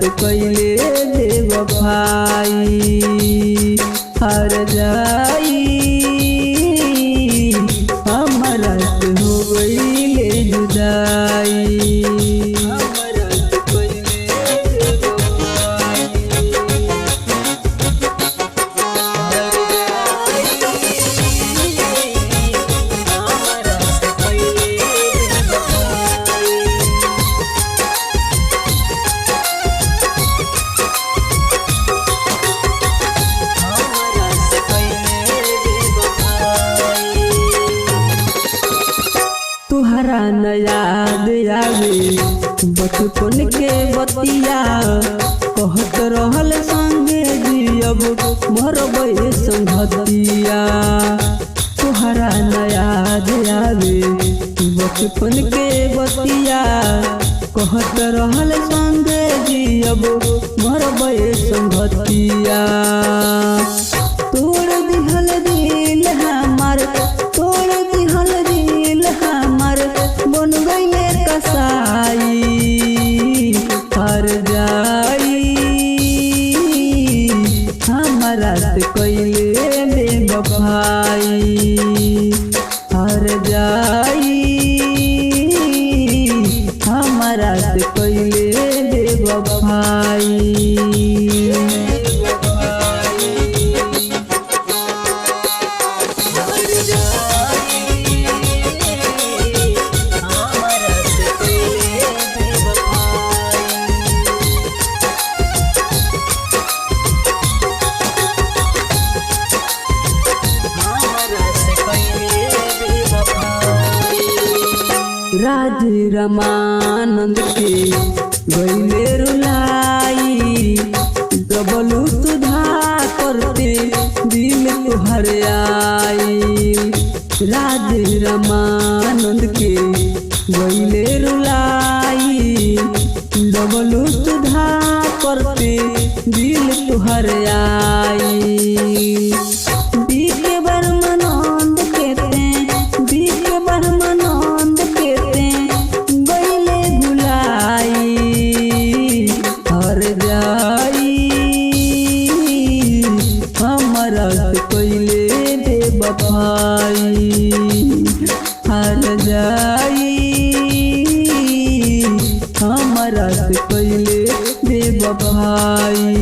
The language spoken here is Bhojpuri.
से कैले बेवफाई हर जाई हमरा से हो गईले जुदाई हमरा से कैले बेवफाई हर जाई हमरा से कैले बेवफाई तुहरा न याद आवे बचपन के बतिया कहत रहल संगे जियब मरबे संगतिया तुहरा न याद आवे बचपन के बतिया कहत रहल संगे जियब मरबे संगतिया तोड़ दिहल दिल हमार तोड़ दिहल दिल हमार बन गईले कसाई हर जाई हमरा से कैले बेवफाई हर जाई हमरा से कैले बेवफाई राज रमानंद के गईले रुलाई डबलू सुधा करते दिल तुहर आई राज रमानंद के गईले रुलाई डबलू सुधा करते दिल तुहर आई हमरा से कैले बेवफाई हर जाई हमरा से कैले बेवफाई।